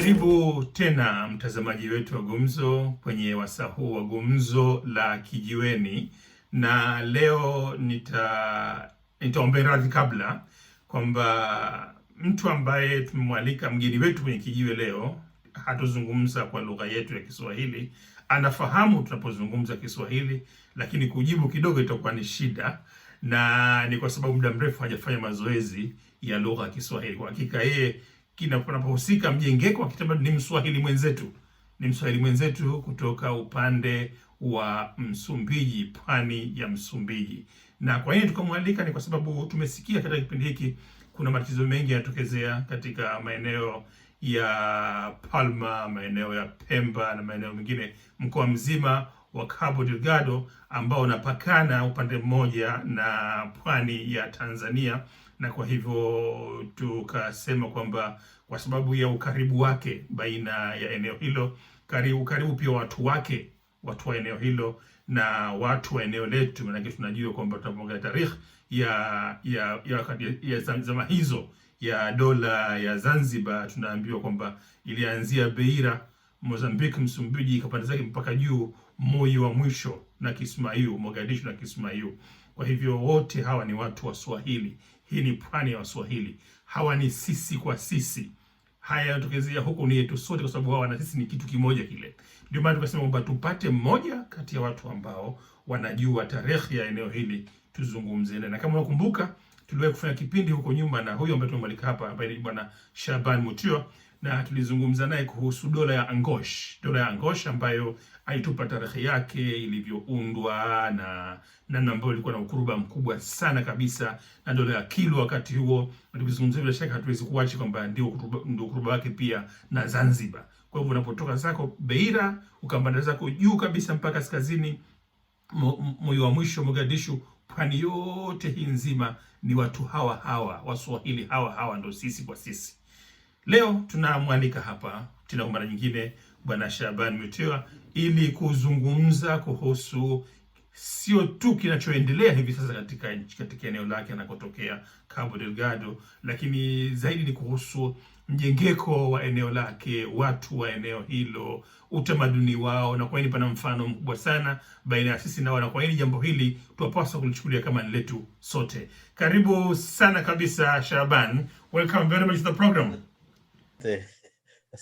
Karibu tena mtazamaji wetu wa Gumzo kwenye wasaa huu wa Gumzo la Kijiweni, na leo nitaomba radhi kabla kwamba mtu ambaye tumemwalika mgeni wetu kwenye kijiwe leo hatuzungumza kwa lugha yetu ya Kiswahili. Anafahamu tunapozungumza Kiswahili, lakini kujibu kidogo itakuwa ni shida, na ni kwa sababu muda mrefu hajafanya mazoezi ya lugha ya Kiswahili. Kwa hakika yeye kinapohusika mjengeko wa kitamaduni ni Mswahili mwenzetu kutoka upande wa Msumbiji, pwani ya Msumbiji. Na kwa hiyo tukamwalika ni kwa sababu tumesikia katika kipindi hiki kuna matatizo mengi yanatokezea katika maeneo ya Palma, maeneo ya Pemba na maeneo mengine, mkoa mzima wa Cabo Delgado ambao unapakana upande mmoja na pwani ya Tanzania. Na kwa hivyo tukasema kwamba kwa sababu ya ukaribu wake baina ya eneo hilo, karibu pia watu wa eneo hilo na watu wa eneo letu, maanake tunajua kwamba tunapoangalia tarikhi ya zama hizo ya dola ya Zanzibar, tunaambiwa kwamba ilianzia Beira, Mozambique, Msumbiji, ikapanda zake mpaka juu moyo wa mwisho na Kismayu, Mogadishu na Kismayu. Kwa hivyo wote hawa ni watu wa Swahili. Hii ni pwani ya Waswahili. Hawa ni sisi kwa sisi. Haya yanatokezea huku ni yetu sote, kwa sababu hawa na sisi ni kitu kimoja kile. Ndio maana tukasema kwamba tupate mmoja kati ya watu ambao wanajua tarehe ya eneo hili tuzungumze. Na kama unakumbuka, tuliwahi kufanya kipindi huko nyuma na huyo ambaye tumemwalika hapa, ambaye ni bwana Shaaban Mutiwa, na tulizungumza naye kuhusu dola ya Angosh ambayo aitupa tarehe yake ilivyoundwa na namna ambayo ilikuwa na ukuruba mkubwa sana kabisa, na dola ya Kilo wakati huo. Tulizungumzia, bila shaka hatuwezi kuacha kwamba ndio ukuruba wake pia na Zanzibar. Kwa hivyo unapotoka zako Beira ukapanda zako juu kabisa mpaka kaskazini, moyo wa mwisho Mogadishu, pwani yote hii nzima ni watu hawa Waswahili hawa ndio sisi kwa sisi. Leo tunamwalika hapa tena kwa mara nyingine bwana Shaaban Mutiwa ili kuzungumza kuhusu sio tu kinachoendelea hivi sasa katika eneo lake anakotokea Cabo Delgado, lakini zaidi ni kuhusu mjengeko wa eneo lake, watu wa eneo hilo, utamaduni wao, na kwa nini pana mfano mkubwa sana baina ya sisi na wao, na kwa nini jambo hili tunapaswa kulichukulia kama ni letu sote. Karibu sana kabisa Shaaban. Welcome very much to the program.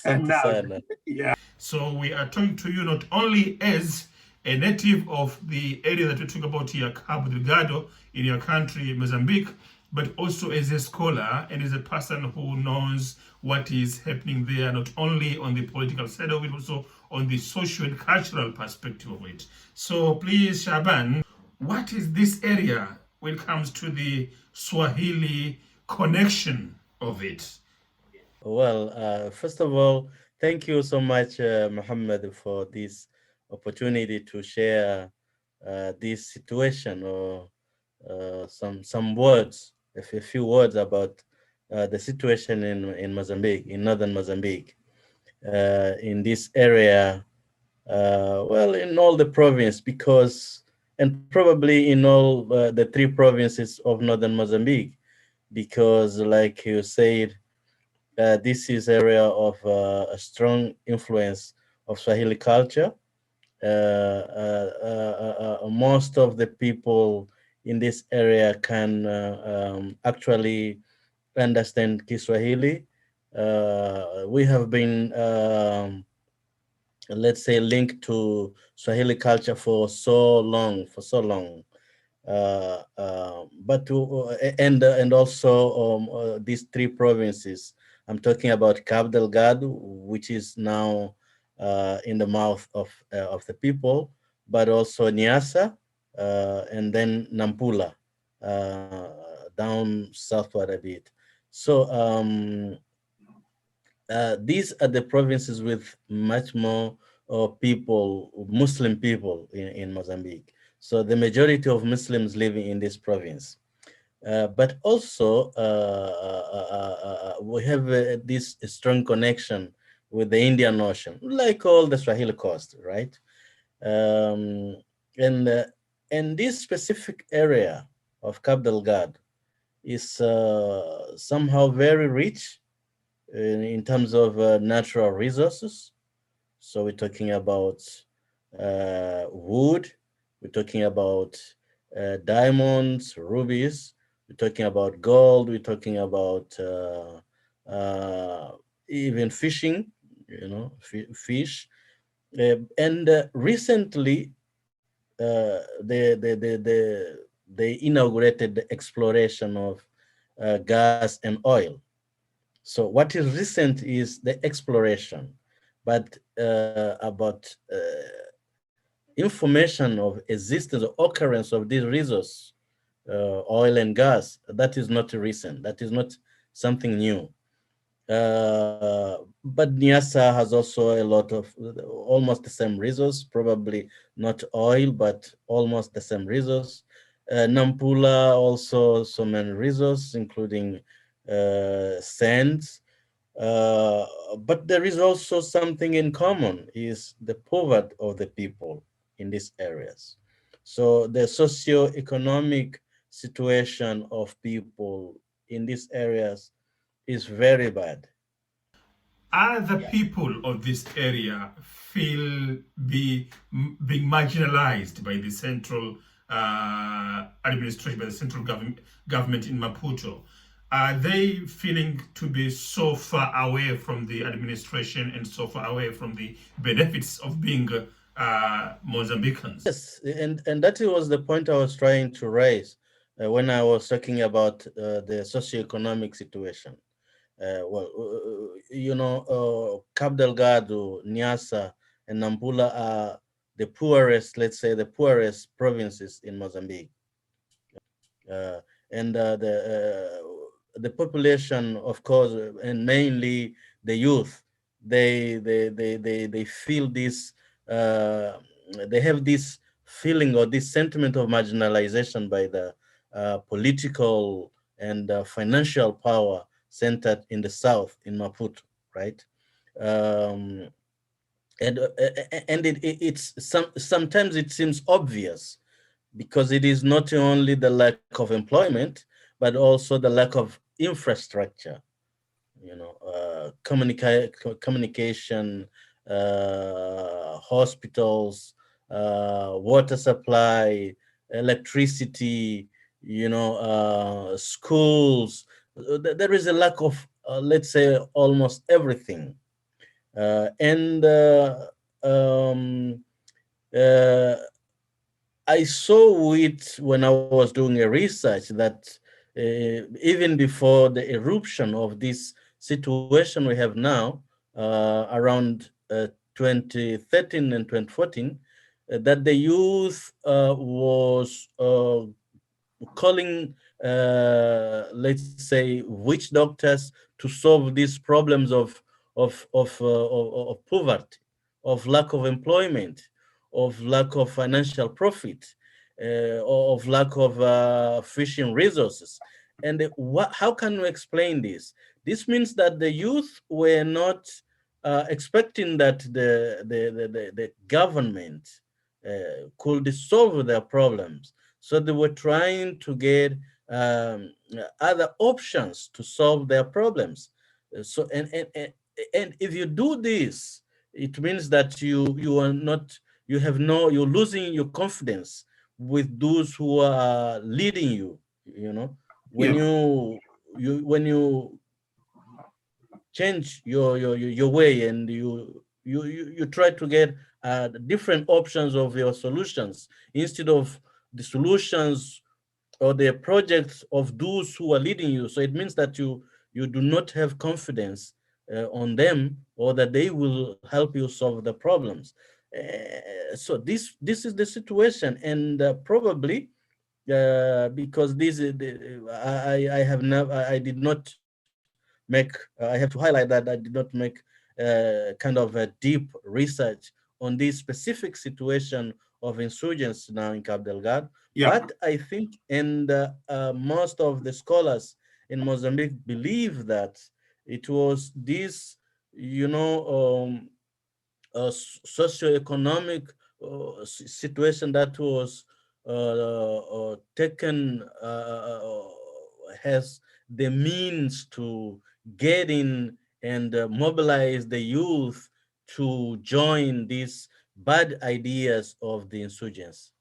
And now, yeah. So we are talking to you not only as a native of the area that we're talking about here, Cabo Delgado, in your country, Mozambique, but also as a scholar and as a person who knows what is happening there, not only on the political side of it, also on the social and cultural perspective of it. So please, Shaaban, what is this area when it comes to the Swahili connection of it? Well, first of all, thank you so much, Muhammad, for this opportunity to share this situation, or some words, a few words about the situation in Mozambique, in northern Mozambique, in this area, well, in all the province, and probably in all the 3 provinces of northern Mozambique, because like you said, this is area of a strong influence of Swahili culture. Most of the people in this area can actually understand Kiswahili. We have been, let's say, linked to Swahili culture for so long. But and also these 3 provinces. I'm talking about Cabo Delgado, which is now in the mouth of the people, but also Niassa, and then Nampula, down southward a bit. So these are the provinces with much more people, Muslim people in Mozambique. So the majority of Muslims living in this province. But also, we have this strong connection with the Indian Ocean, like all the Swahili coast, right? And this specific area of Cabo Delgado is somehow very rich in terms of natural resources. So we're talking about wood, we're talking about diamonds, rubies, we're talking about gold, we're talking about even fishing, fish. And recently, they inaugurated the exploration of gas and oil. So what is recent is the exploration, but about information of existence or occurrence of these resources, oil and gas, that is not recent. That is not something new. But Niassa has also a lot of almost the same resource, probably not oil, but almost the same resource. Nampula also so many resources, including sands. But there is also something in common is the poverty of the people in these areas. So the socio-economic situation of people in these areas is very bad. Are the people of this area feel being marginalized by the central administration, by the central government in Maputo? Are they feeling to be so far away from the administration and so far away from the benefits of being Mozambicans? Yes, and that was the point I was trying to raise when I was talking about the socioeconomic situation. Cabo Delgado, Niassa, and Nampula are the poorest, let's say, the poorest provinces in Mozambique. And the population, of course, and mainly the youth, they feel this, uh, they have this feeling or this sentiment of marginalization by the political and financial power centered in the south, in Maputo, right? Um, and sometimes it seems obvious because it is not only the lack of employment, but also the lack of infrastructure, communication, hospitals, water supply, electricity, schools. There is a lack of, let's say, almost everything. And um, uh, I saw it when I was doing a research that even before the eruption of this situation we have now, around 2013 and 2014, that the youth was calling, let's say, witch doctors to solve these problems of poverty, of lack of employment, of lack of financial profit, of lack of fishing resources. And how can we explain this? This means that the youth were not expecting that the government could solve their problems. So they were trying to get other options to solve their problems. So and if you do this, it means that you are not, you have no, you're losing your confidence with those who are leading you. You know, when Yeah. you change your way, and you try to get different options of your solutions instead of the solutions or the projects of those who are leading you. So it means that you do not have confidence on them, or that they will help you solve the problems. So this is the situation, and probably because this is I have never, I did not make, I have to highlight that I did not make kind of a deep research on this specific situation of insurgents now in Cabo Delgado. Yeah. But I think, and most of the scholars in Mozambique believe that it was this, you know, socioeconomic situation that was taken, has the means to get in and mobilize the youth to join these bad ideas of the insurgents.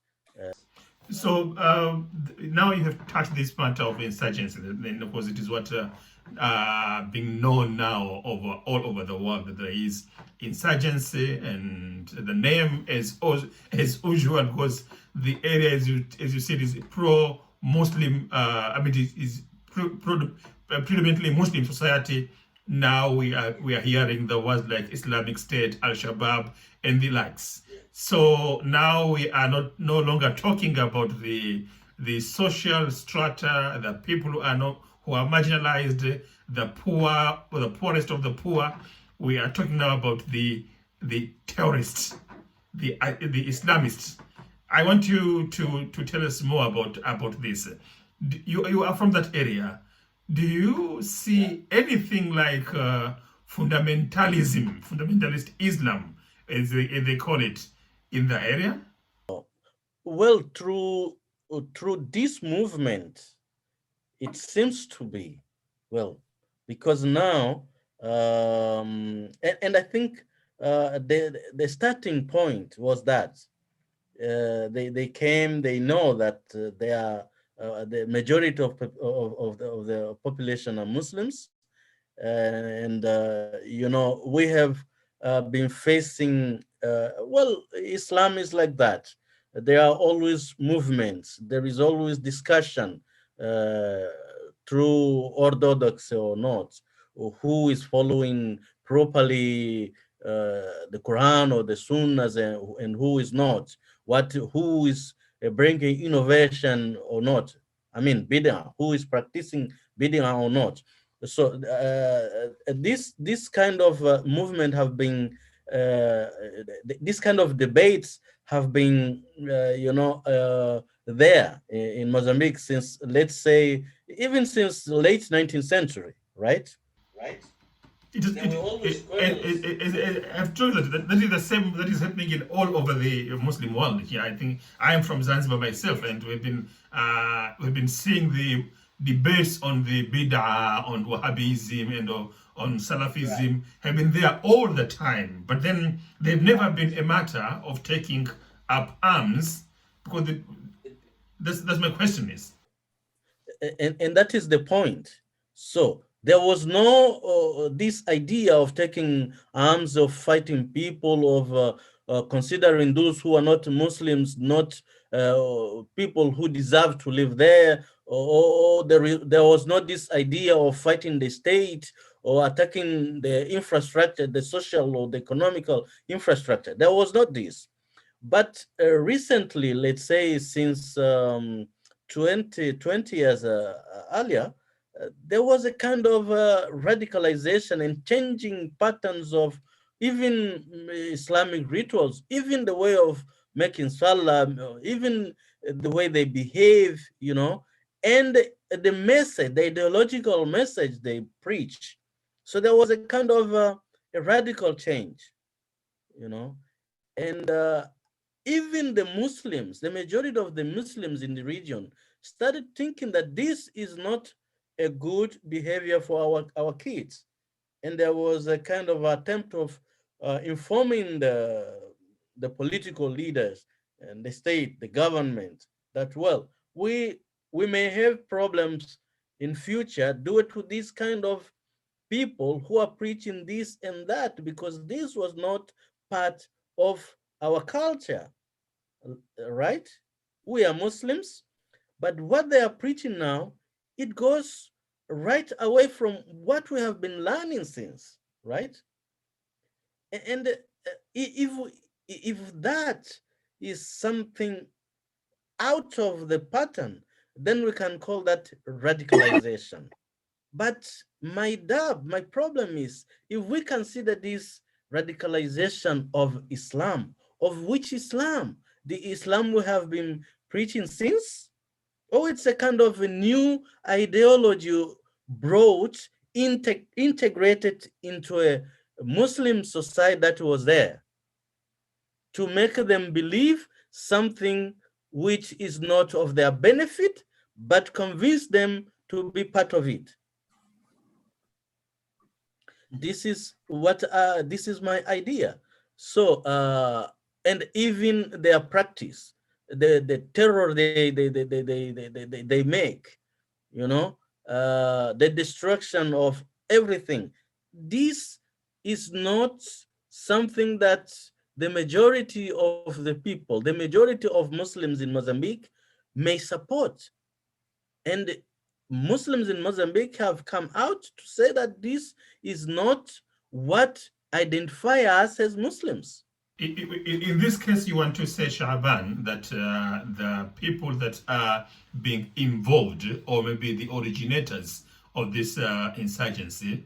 So now you have touched this part of insurgency, then of course it is what being known now all over the world that there is insurgency, and the name as usual, because the area, as you said, is pro Muslim. I mean, it is predominantly Muslim society. Now we are hearing the words like Islamic State, Al Shabaab, and the likes. So now we are no longer talking about the social strata, the people who are marginalized, the poor, or the poorest of the poor. We are talking now about the terrorists, the Islamists. I want you to tell us more about this. You are from that area. Do you see anything like fundamentalist Islam, as they call it, in the area? Well, through this movement, it seems to be, well, because now, and I think the starting point was that they came, they know that they are the majority of the population are Muslims, and you know, we have been facing well, Islam is like that. There are always movements, there is always discussion, uh, through orthodox or not, or who is following properly the Quran or the Sunnahs, and who is not, who is bringing innovation or not. I mean, bid'ah, who is practicing bid'ah or not. So this kind of movement have been this kind of debates have been there in Mozambique since, let's say, even since the late 19th century, right? Right? I've told you that is the same that is happening in all over the Muslim world. Here, I think I am from Zanzibar myself, and we've been seeing the debates on the bid'ah, on Wahhabism, and on Salafism have been there all the time. But then they've never been a matter of taking up arms, because that's my question is. And that is the point. So there was no this idea of taking arms, of fighting people, of considering those who are not Muslims not people who deserve to live there, or there was not this idea of fighting the state or attacking the infrastructure, the social or the economical infrastructure. There was not this. But recently, let's say since 20 years earlier, there was a kind of radicalization and changing patterns of even Islamic rituals, even the way of making salah, even the way they behave, you know, and the message, the ideological message they preach. So there was a kind of a radical change, you know, and even the Muslims, the majority of the Muslims in the region started thinking that this is not a good behavior for our kids. And there was a kind of attempt of informing the political leaders and the state, the government, that, well, we may have problems in future due to this kind of people who are preaching this and that, because this was not part of our culture, right? We are Muslims, but what they are preaching now, it goes right away from what we have been learning since, right? And if that is something out of the pattern, then we can call that radicalization. But my problem is, if we consider this radicalization of Islam, of which Islam? The Islam we have been preaching since? Or it's a kind of a new ideology brought, integrated into a Muslim society that was there to make them believe something which is not of their benefit, but convince them to be part of it. this is what this is my idea. So and even their practice, the terror they make, you know, the destruction of everything. This is not something that the majority of the people, the majority of Muslims in Mozambique may support. And Muslims in Mozambique have come out to say that this is not what identify us as Muslims. In this case, you want to say, Shaaban, that the people that are being involved, or maybe the originators of this insurgency,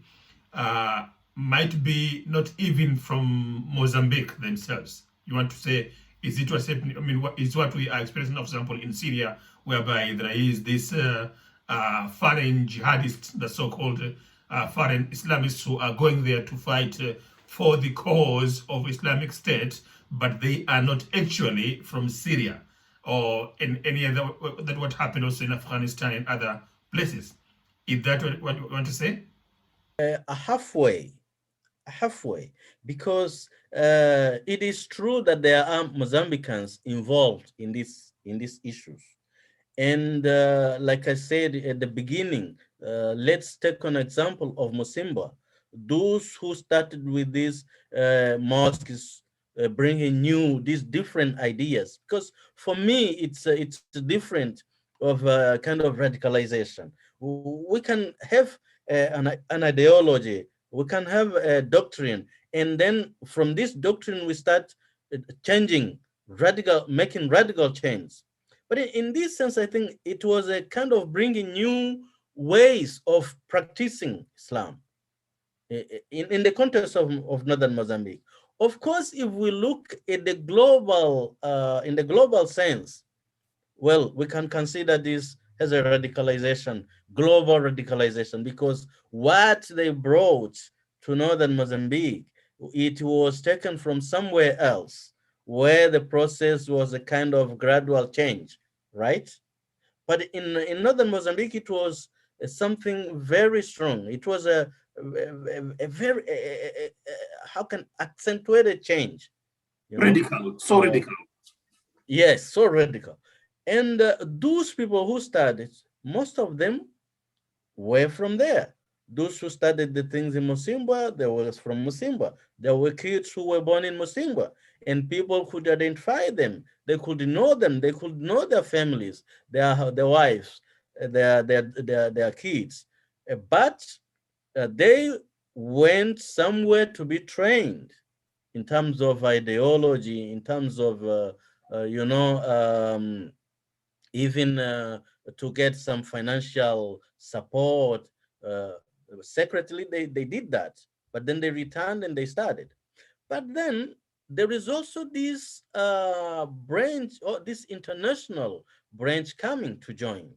might be not even from Mozambique themselves. You want to say, is it what's happening? I mean, what is what we are experiencing, for example, in Syria, whereby there is this foreign jihadists, the so-called foreign Islamists who are going there to fight for the cause of Islamic State, but they are not actually from Syria or in any other, that what happened also in Afghanistan and other places. Is that what you want to say? Halfway, halfway, because it is true that there are Mozambicans involved in these issues. And like I said at the beginning, let's take an example of Musimba. Those who started with these mosques, bringing these different ideas. Because for me, it's different of kind of radicalization. We can have an ideology, we can have a doctrine, and then from this doctrine we start changing, making radical change. But in this sense, I think it was a kind of bringing new ways of practicing Islam in the context of northern Mozambique. Of course, if we look at the global, in the global sense, well, we can consider this as a radicalization, global radicalization, because what they brought to northern Mozambique, it was taken from somewhere else, where the process was a kind of gradual change, right? But in northern Mozambique, it was something very strong. It was a very how can accentuated change, you know. Radical, so radical. Yes, so radical. And those people who started, most of them were from there. Those who studied the things in Musimba, they were from Musimba. There were kids who were born in Musimba, and people could identify them. They could know them. They could know their families, their wives, their kids. But they went somewhere to be trained in terms of ideology, in terms of you know, even to get some financial support. Uh, Secretly, they did that, but then they returned and they started. But then there is also this branch, or this international branch coming to join.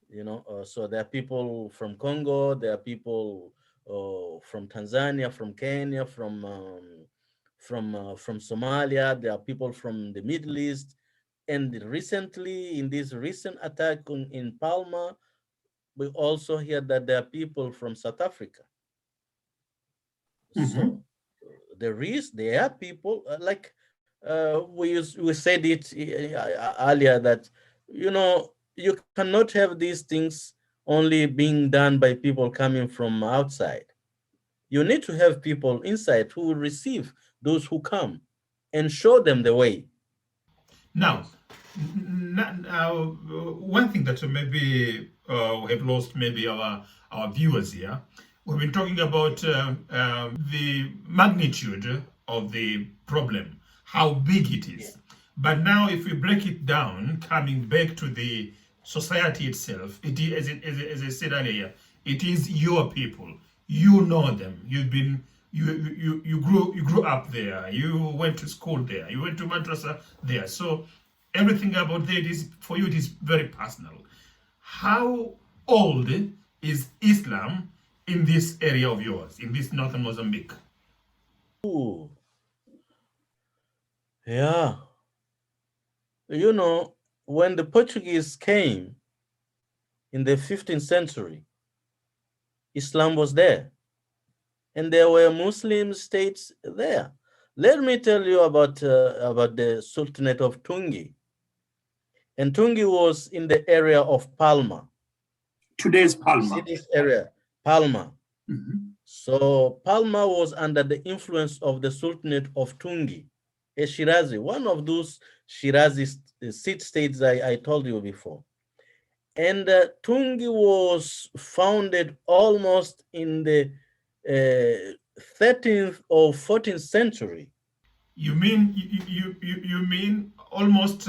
You know, so there are people from Congo, there are people from Tanzania, from Kenya, from Somalia. There are people from the Middle East, and recently, in this recent attack in Palma, we also hear that there are people from South Africa. Mhm. So there are people like we said it earlier, that you know, you cannot have these things only being done by people coming from outside. You need to have people inside who will receive those who come and show them the way. Now, one thing that maybe we have lost maybe our viewers here. We've been talking about the magnitude of the problem, how big it is. But now, if we break it down, coming back to the society itself, it is, as I said earlier, it is your people. You know them. You've been you grew up there. You went to school there. You went to madrasa there. So everything about that is for you. It is very personal. How old is Islam in this area of yours, in this northern Mozambique? Ooh, yeah. You know, when the Portuguese came in the 15th century, Islam was there. and there were Muslim states there. Let me tell you about the Sultanate of Tungi. And Tungi was in the area of Palma. Today's Palma. You see this area, Palma. So Palma was under the influence of the Sultanate of Tungi, a Shirazi, one of those Shirazi seat states I told you before. And Tungi was founded almost in the 13th or 14th century. You mean you mean almost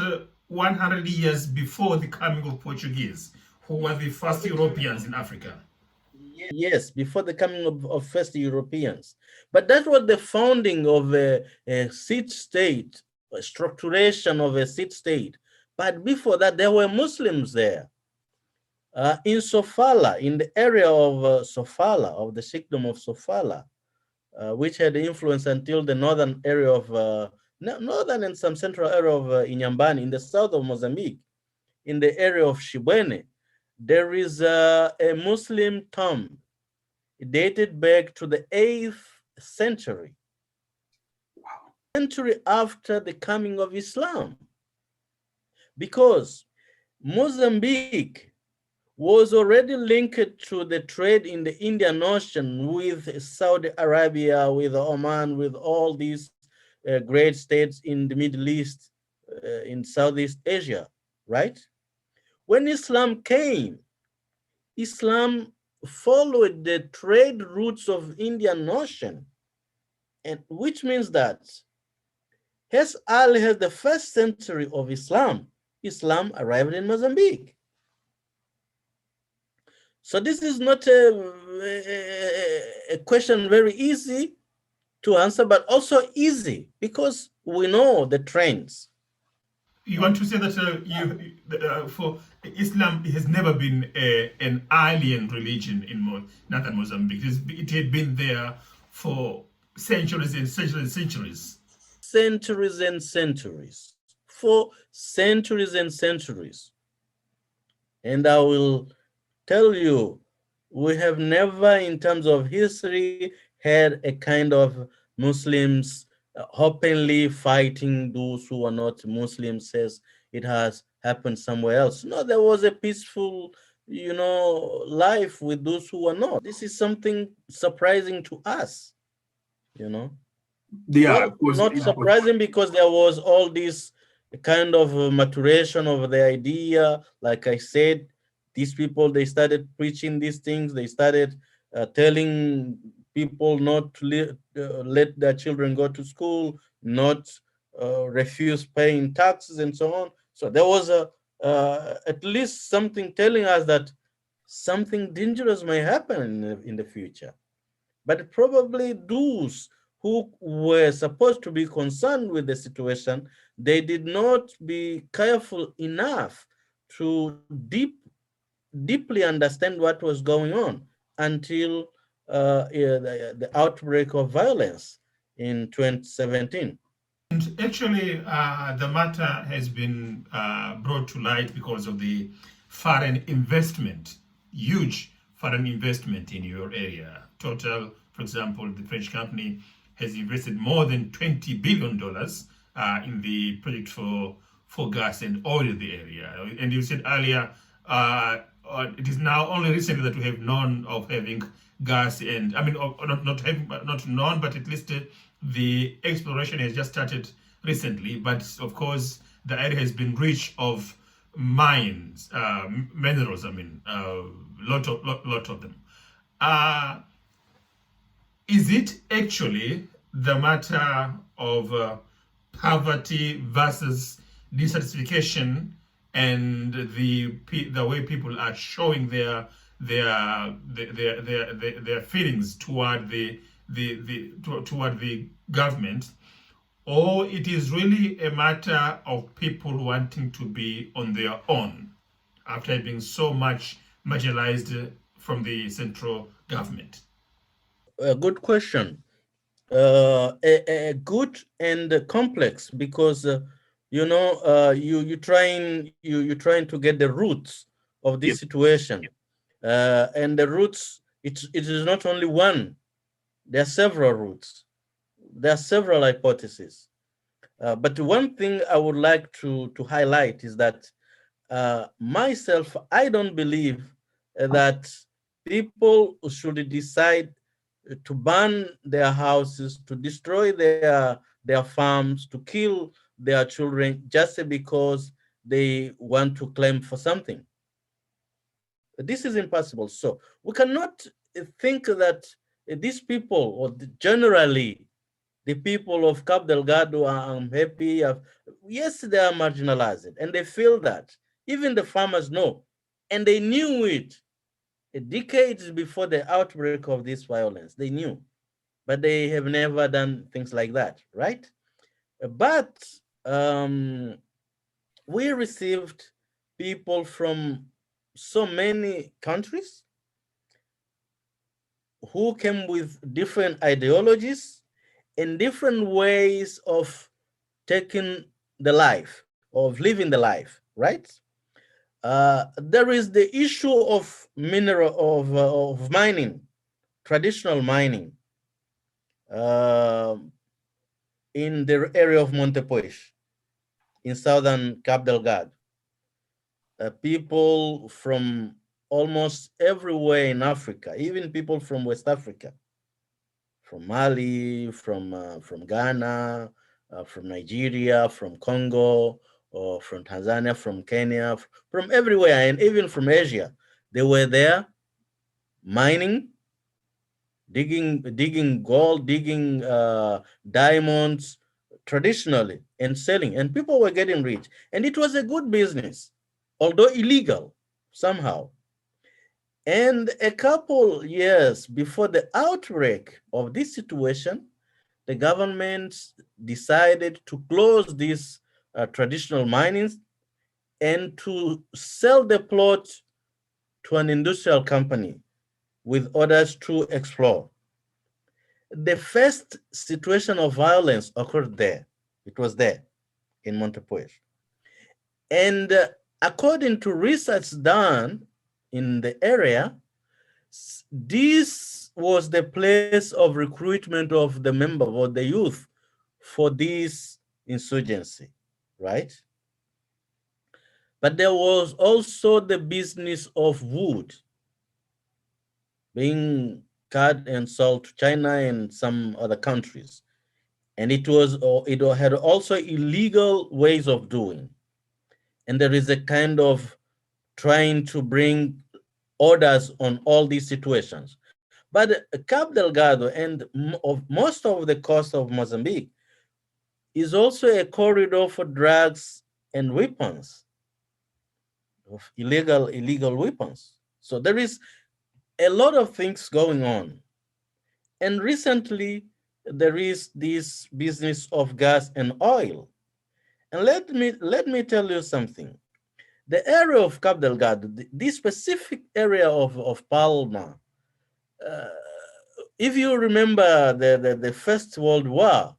100 years before the coming of Portuguese, who were the first Europeans in Africa? Yes, before the coming of first Europeans. But that was the founding of a seat state, a structuration of a seat state. But before that, there were Muslims there. In Sofala, in the area of Sofala, of the Sheikhdom of Sofala, which had influence until the northern area of, northern and some central area of Inyambani, in the south of Mozambique, in the area of KIJIWENI, there is a Muslim tomb dated back to the 8th century, century after the coming of Islam, because Mozambique was already linked to the trade in the Indian Ocean with Saudi Arabia, with Oman, with all these great states in the Middle East, in Southeast Asia, right? When Islam came, Islam followed the trade routes of Indian Ocean, and which means that as early as the 1st century of Islam, Islam arrived in Mozambique. So this is not a question very easy to answer, but also easy because we know the trends. You want to say that for Islam has never been an alien religion in northern Mozambique. It had been there for centuries and centuries and centuries. Centuries and centuries. For centuries and centuries. And I will tell you, we have never, in terms of history, had a kind of Muslims openly fighting those who are not Muslims, says it has happened somewhere else. No, there was a peaceful, life with those who are not. This is something surprising to us, Yeah, well, not surprising because there was all this kind of maturation of the idea. Like I said, these people, they started preaching these things. They started telling people not to let their children go to school, not refuse paying taxes and so on. So there was at least something telling us that something dangerous may happen in the future. But probably those who were supposed to be concerned with the situation, they did not be careful enough to deeply understand what was going on until the outbreak of violence in 2017. And actually, the matter has been brought to light because of the foreign investment, huge foreign investment in your area. Total, for example, the French company has invested more than $20 billion in the project for gas and oil in the area. And you said earlier, it is now only recently that we have known of having gas, and I mean, not known, but at least the exploration has just started recently. But of course, the area has been rich of mines, minerals. I mean, lot of them. Is it actually the matter of poverty versus dissatisfaction and the way people are showing their feelings toward toward the government, or it is really a matter of people wanting to be on their own after being so much marginalized from the central government? A good question. A good and complex, because you're trying to get the roots of this situation, and the roots, it is not only one. There are several routes. There are several hypotheses. But one thing I would like to highlight is that myself, I don't believe that people should decide to burn their houses, to destroy their farms, to kill their children just because they want to claim for something. This is impossible. So we cannot think that these people, or generally the people of Cabo Delgado, are unhappy. Yes, they are marginalized, and they feel that. Even the farmers know, and they knew it decades before the outbreak of this violence. They knew, but they have never done things like that, right? But we received people from so many countries who came with different ideologies and different ways of taking the life, of living the life, right? There is the issue of of mining, traditional mining, uh, in the area of Montepuez, in southern Cabo Delgado. People from almost everywhere in Africa, even people from West Africa, from Mali, from Ghana, from Nigeria, from Congo, or from Tanzania, from Kenya, from everywhere, and even from Asia. They were there mining, digging gold, digging diamonds traditionally, and selling, and people were getting rich, and it was a good business, although illegal somehow. And a couple years before the outbreak of this situation, the government decided to close these traditional minings and to sell the plot to an industrial company with orders to explore. The first situation of violence occurred there. It was there in Montepuez. And according to research done in the area, this was the place of recruitment of the member or the youth for this insurgency, right? But there was also the business of wood being cut and sold to China and some other countries. And it had also illegal ways of doing. And there is a kind of trying to bring orders on all these situations. But Cabo Delgado and most of the coast of Mozambique is also a corridor for drugs and weapons, of illegal weapons. So there is a lot of things going on. And recently, there is this business of gas and oil. And let me tell you something. The area of Cabo Delgado, this specific area of Palma, uh, if you remember the First World War,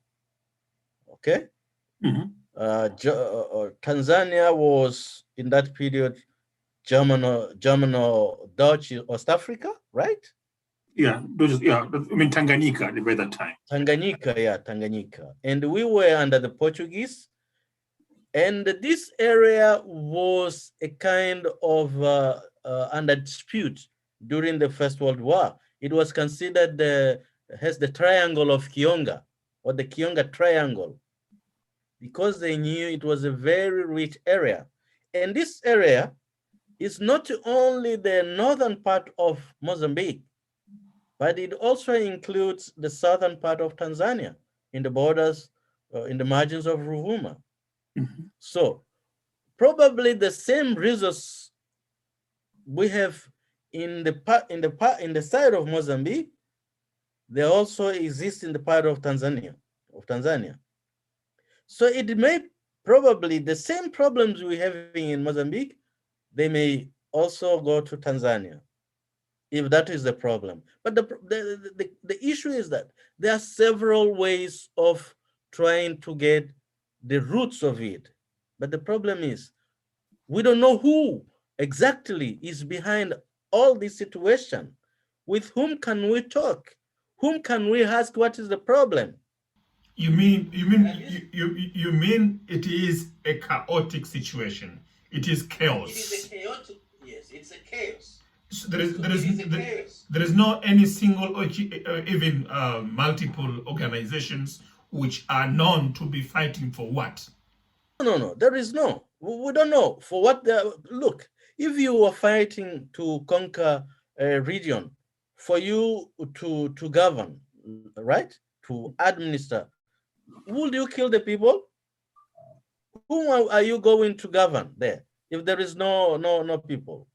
okay? Mhm. Tanzania was in that period German or Dutch West Africa, right? Yeah, I mean Tanganyika by that time. Tanganyika, yeah, Tanganyika. And we were under the Portuguese. And this area was a kind of under dispute during the First World War. It was considered has the triangle of Kionga, or the Kionga Triangle, because they knew it was a very rich area. And this area is not only the northern part of Mozambique, but it also includes the southern part of Tanzania in the borders, in the margins of Ruvuma. Mhm. So probably the same resource we have in the side of Mozambique, they also exist in the part of Tanzania. So it may probably the same problems we have in Mozambique, they may also go to Tanzania, if that is the problem. But the issue is that there are several ways of trying to get the roots of it. But the problem is we don't know who exactly is behind all this situation. With whom can we talk? Whom can we ask what is the problem? You mean it is a chaotic situation? It is chaos. It is a chaotic. Yes, it's a chaos. So there is no any single or even multiple organizations which are known to be fighting for what? No, there is no. We don't know for what. Look, if you are fighting to conquer a region, for you to govern, right, to administer, would you kill the people? Whom are you going to govern there if there is no people?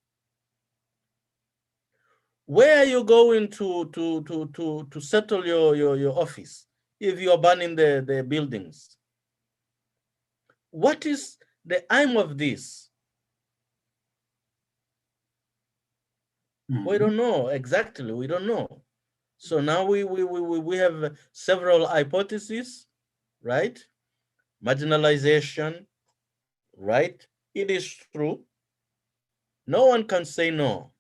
Where are you going to settle your office if you are burning the buildings? What is the aim of this? We don't know exactly. We don't know. So now we have several hypotheses, right? Marginalization, right? It is true. No one can say no.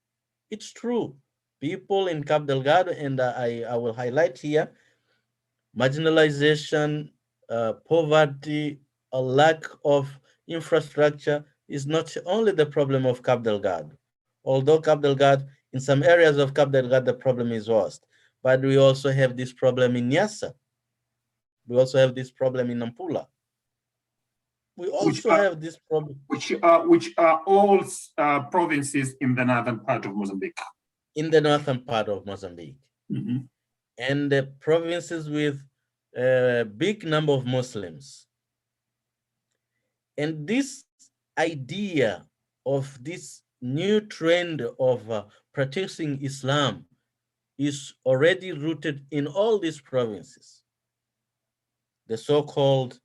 It's true. People in Cabo Delgado, and I will highlight here, marginalization, poverty, a lack of infrastructure is not only the problem of Cabo Delgado. Although Cabo Delgado, in some areas of Cabo Delgado, the problem is worst. But we also have this problem in Nyasa. We also have this problem in Nampula. We also have this problem. Which are all provinces in the northern part of Mozambique. In the northern part of Mozambique. And the provinces with a big number of Muslims. And this idea of this new trend of practicing Islam is already rooted in all these provinces. The so-called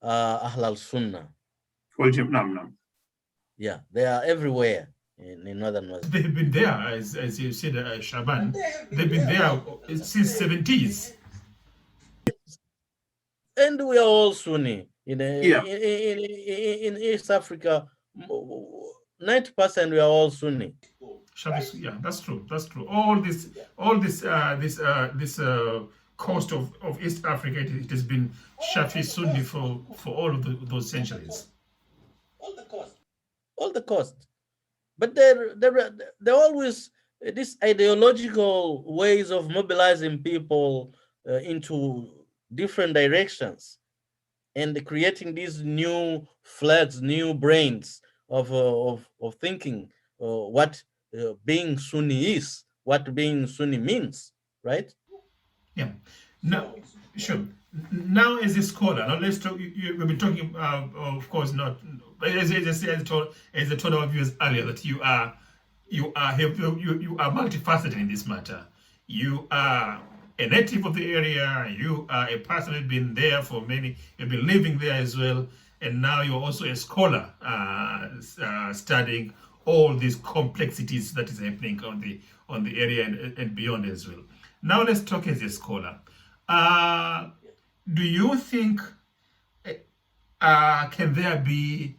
Ahlal Sunnah. Yeah, they are everywhere in northern Mozambique. They've been there, as you said, Shaaban. They've been there since 70s. And we are all Sunni. In East Africa, 90% we are all Sunni. Yeah, that's true. That's true. All this coast of East Africa, it has been Shafi Sunni for all of those centuries. All the coast. But there always these ideological ways of mobilizing people into different directions and creating these new flags, new brains of thinking what being Sunni is, what being Sunni means, right? Yeah. Now, sure. Now, as a scholar, now let's talk. We've been talking, of course, not as I told our viewers earlier that you are multifaceted in this matter. You are a native of the area. You are a person who's been there for many. You've been living there as well, and now you're also a scholar studying all these complexities that is happening on the area and beyond as well. Now let's talk as a scholar. Do you think can there be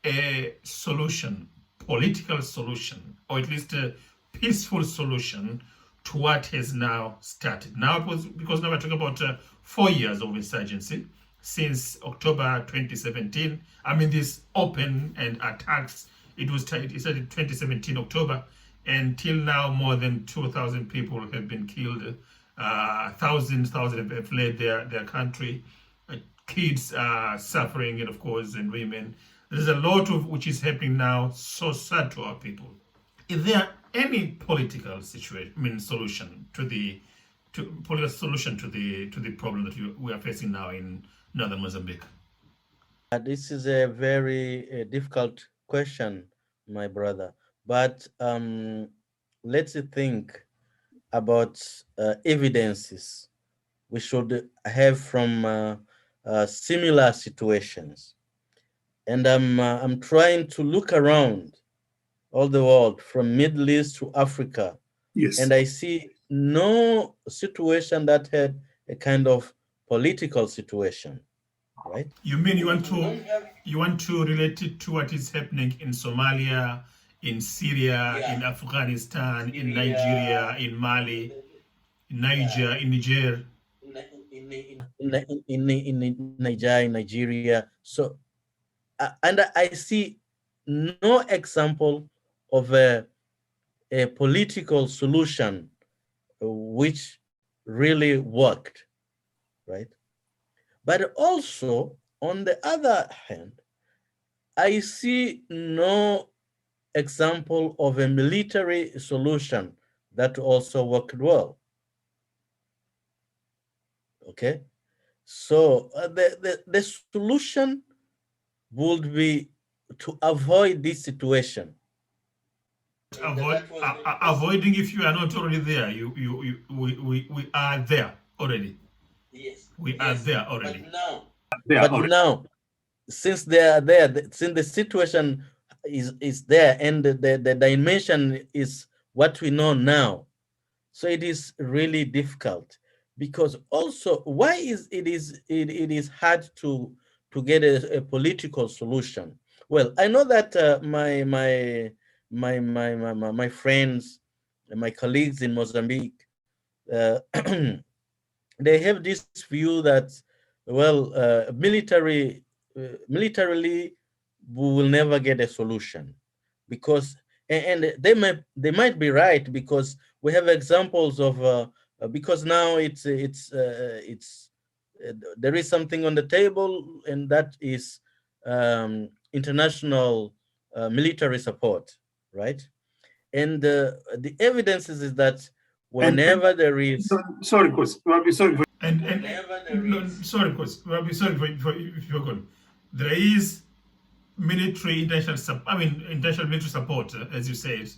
a solution, political solution, or at least a peaceful solution to what has now started? Now, because now we're talking about 4 years of insurgency since October 2017. I mean, these open and attacks, it started 2017 October, and till now more than 2,000 people have been killed. Thousands have fled their country. Kids are suffering, and of course, and women. There's a lot of which is happening now. So sad to our people. Is there any political solution to the problem that we are facing now in northern Mozambique? This is a very difficult question, my brother. But let's think about evidences we should have from similar situations. And I'm trying to look around all the world, from Middle East to Africa. Yes. And I see no situation that had a kind of political situation, right? You mean you want to relate it to what is happening in Somalia, in Syria, in Afghanistan, in Nigeria, in Mali? Niger, in Niger. In Niger, in Nigeria. So, and I see no example of a political solution which really worked, right? But also, on the other hand, I see no example of a military solution that also worked well. Okay, so the solution would be to avoid this situation. Avoiding if you are not already there. We are there already. Yes. We are there already. But now, since they are there, since the situation is there and the dimension is what we know now, so it is really difficult. Because also, why it is hard to get a political solution? Well, I know that my friends, my colleagues in Mozambique, they have this view that, well, militarily we will never get a solution, because and they might be right, because we have examples of because now there is something on the table, and that is international military support, right? And the evidence is that whenever there is sorry, Chris. Sorry. And no, sorry, Chris. Rabbi, sorry for if you're gone. There is military international military support, as you said,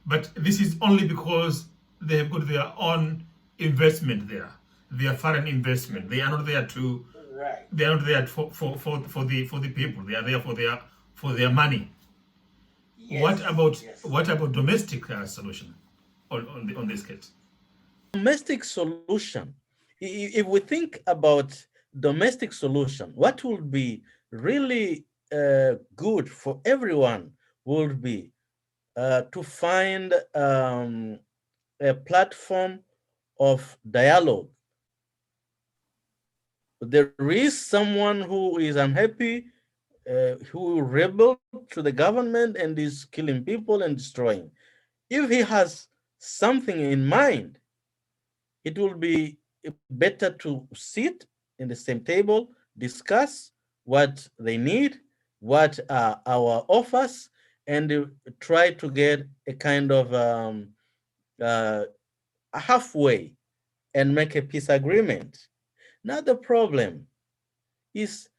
but this is only because they have got their own investment there, their foreign investment. They are not there to. Right. They are not there for the people. They are there for their money. Yes. What about domestic solution on this case? Domestic solution. If we think about domestic solution, what would be really good for everyone would be to find a platform of dialogue. There is someone who is unhappy, who rebelled to the government and is killing people and destroying. If he has something in mind, it will be better to sit in the same table, discuss what they need, what are our offers, and try to get a kind of halfway and make a peace agreement. Now the problem is,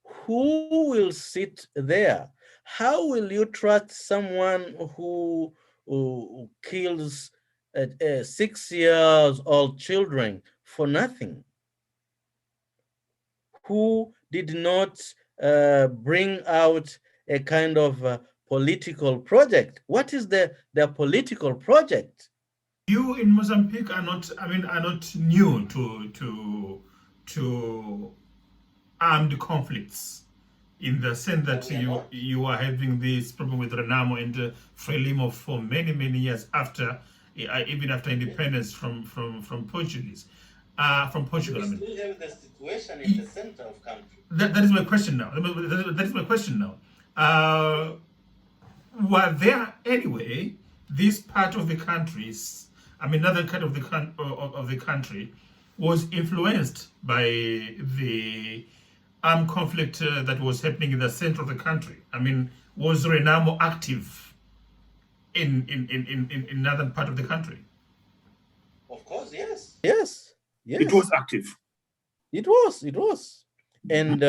who will sit there? How will you trust someone who kills 6 years old children for nothing? Who did not bring out a kind of political project? What is their political project? You in Mozambique are not new to armed conflicts, in the sense that you are having this problem with Renamo and Frelimo for many years after, even after independence from Portuguese, from Portugal. We still have the situation in the center of country. That is my question now. That is my question now. Were there anyway this part of the countries? Another kind of the country was influenced by the armed conflict that was happening in the center of the country. Was Renamo active in another part of the country? Of course, yes. Yes. It was active. It was. And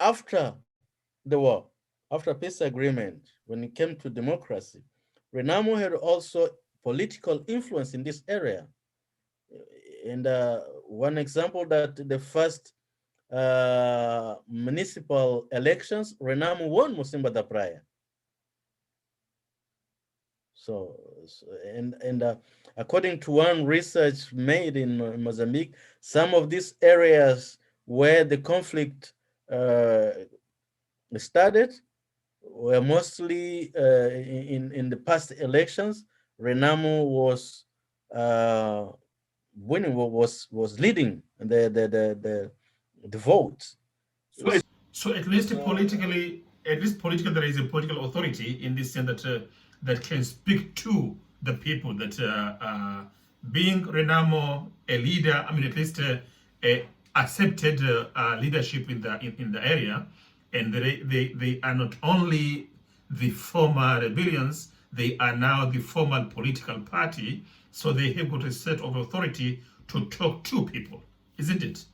after the war, after peace agreement, when it came to democracy, Renamo had also political influence in this area. And one example, that the first municipal elections, Renamo won Musimba da Praia. So according to one research made in Mozambique, some of these areas where the conflict started were mostly in the past elections Renamo was winning, was leading the vote. So at least politically, there is a political authority in this sense that that can speak to the people. That being Renamo a leader, I mean at least a accepted leadership in the area, and they are not only the former rebellions, they are now the formal political party. So they have got a set of authority to talk to people, isn't it?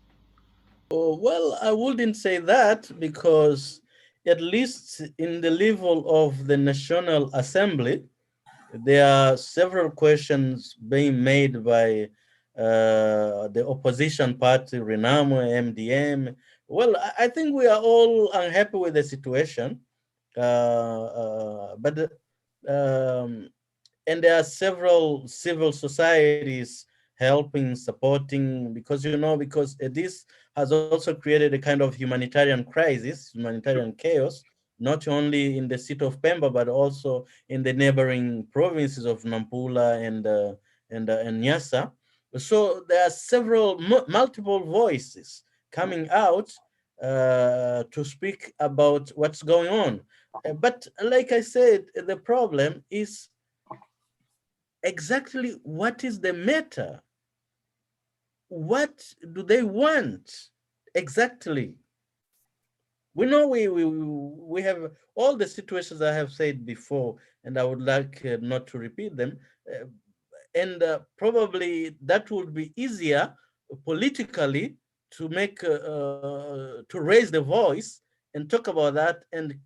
Oh, well, I wouldn't say that, because at least in the level of the National Assembly, there are several questions being made by the opposition party, Renamo, MDM. Well, I think we are all unhappy with the situation, but and there are several civil societies helping, supporting, because because this has also created a kind of humanitarian crisis, humanitarian chaos, not only in the city of Pemba, but also in the neighboring provinces of Nampula and Nyasa. So there are several multiple voices coming out to speak about what's going on. But like I said, the problem is exactly what is the matter. What do they want exactly? We know we have all the situations I have said before, and I would like not to repeat them. And probably that would be easier politically to make to raise the voice and talk about that, and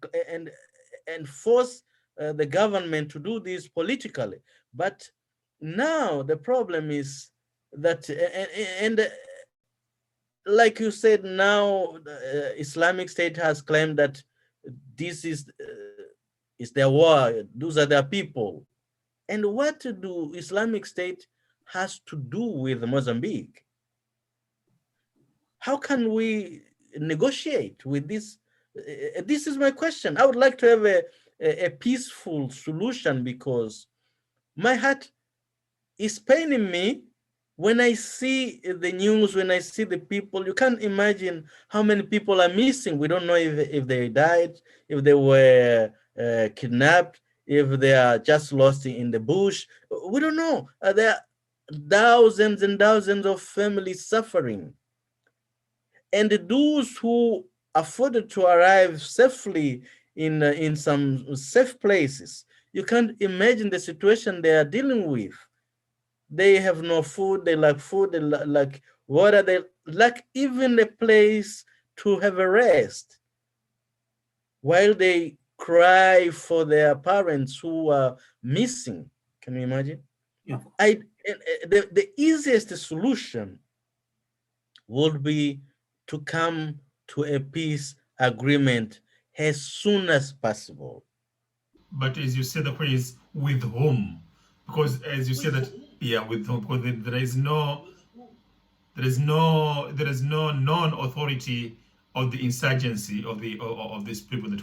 force the government to do this politically. But now the problem is that, and like you said, now the Islamic State has claimed that this is their war, those are their people. And what do Islamic State has to do with Mozambique? How can we negotiate with this? This is my question. I would like to have a peaceful solution, because my heart is paining me when I see the news, when I see the people. You can't imagine how many people are missing. We don't know if they died, if they were kidnapped, if they are just lost in the bush. We don't know. There are thousands and thousands of families suffering. And those who afforded to arrive safely in some safe places, you can't imagine the situation they are dealing with. They have no food, they lack food, they lack water, they lack even a place to have a rest, while they cry for their parents who are missing. Can you imagine? Yeah. The easiest solution would be to come to a peace agreement as soon as possible. But as you said, the question is with whom? Because as you said that, yeah, with whom? Because there is no known authority of the insurgency of these people that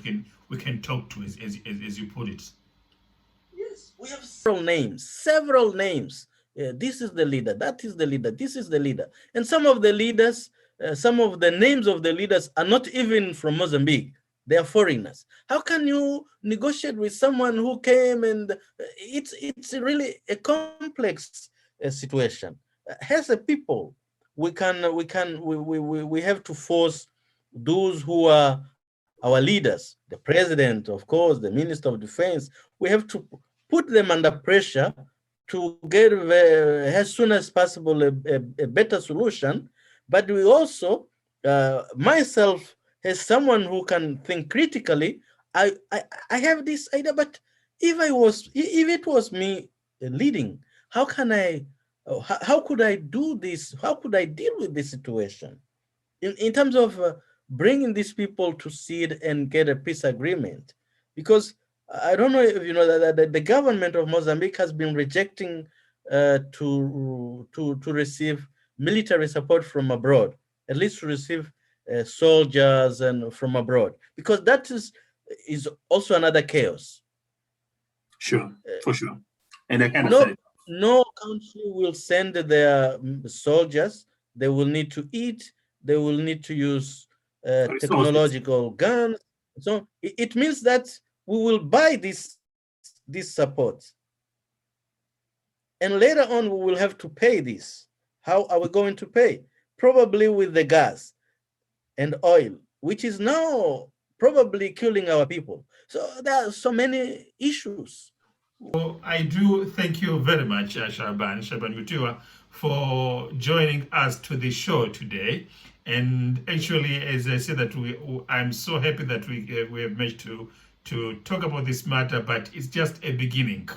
we can talk to, as you put it. Yes, we have several names, several names. This is the leader, that is the leader, this is the leader. And some of the leaders, some of the names of the leaders are not even from Mozambique. They are foreigners. How can you negotiate with someone who came and it's really a complex situation. As a people, we have to force those who are our leaders, the president, of course, the minister of defense. We have to put them under pressure to get as soon as possible a better solution. But we also, myself, as someone who can think critically, I have this idea. But if it was me leading, how can I? How could I do this? How could I deal with this situation in terms of bringing these people to sit and get a peace agreement? Because I don't know if you know that the government of Mozambique has been rejecting to receive military support from abroad, at least to receive soldiers and from abroad, because that is also another chaos. Sure, for sure. And I kind of said it. No country will send their soldiers. They will need to eat. They will need to use technological guns. So it means that we will buy this support. And later on, we will have to pay this. How are we going to pay? Probably with the gas and oil, which is now probably killing our people. So there are so many issues. Well, I do thank you very much, Shaaban Mutiwa, for joining us to the show today. And actually, as I said, that I'm so happy that we have managed to talk about this matter, but it's just a beginning.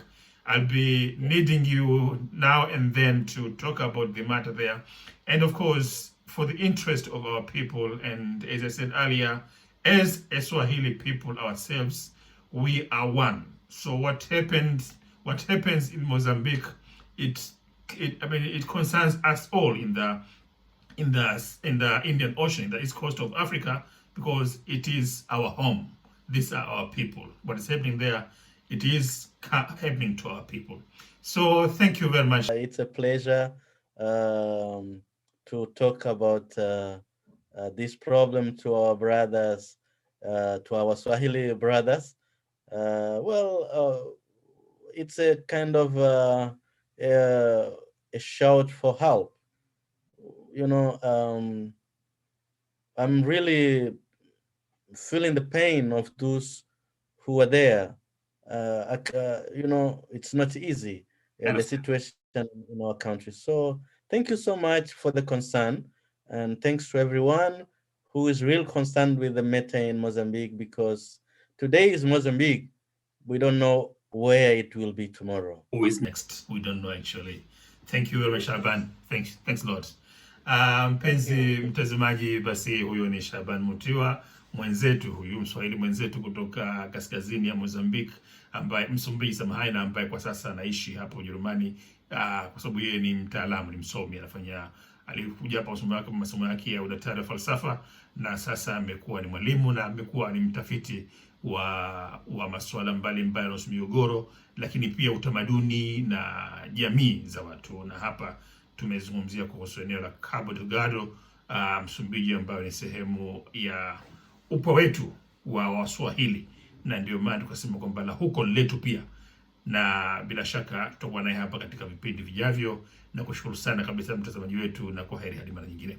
I'll be needing you now and then to talk about the matter there. And of course, for the interest of our people, and as I said earlier, as a Swahili people ourselves, we are one. So what happens in Mozambique, it concerns us all in the Indian Ocean, in the east coast of Africa, because it is our home. These are our people. What is happening there, it is happening to our people. So thank you very much. It's a pleasure to talk about this problem to our brothers, to our Swahili brothers. It's a kind of a shout for help. You know, I'm really feeling the pain of those who are there. You know, it's not easy, the situation in our country. So thank you so much for the concern, and thanks to everyone who is real concerned with the matter in Mozambique, because today is Mozambique. We don't know where it will be tomorrow. Who is next? We don't know actually. Thank you very much, Shaaban. Thanks a lot. Mpenzi mtazamaji, basi huyo ni Shaaban Mutiwa, mwenzetu huyu, Mswahili mwenzetu kutoka kaskazini ya Mozambique, ambaye Msumbiji, samahani, na ambaye kwa sasa anaishi hapo Ujerumani, kwa sababu yeye ni mtaalamu, ni msomi, alikuja hapa masomo yake ya udaktari wa falsafa, na sasa amekuwa ni mwalimu na amekuwa ni mtafiti wa masuala mbalimbali yanayohusu migogoro, lakini pia utamaduni na jamii za watu. Na hapa tumezungumzia kuhusu eneo la Cabo Delgado, Msumbiji, ambayo ni sehemu ya upwa wetu wa Waswahili, na ndio maana tukasema kwamba la huko letu pia, na bila shaka tutakuwa naye hapa katika vipindi vijavyo, na kushukuru sana kabisa mtazamaji wetu, na kwaheri hadi mara nyingine.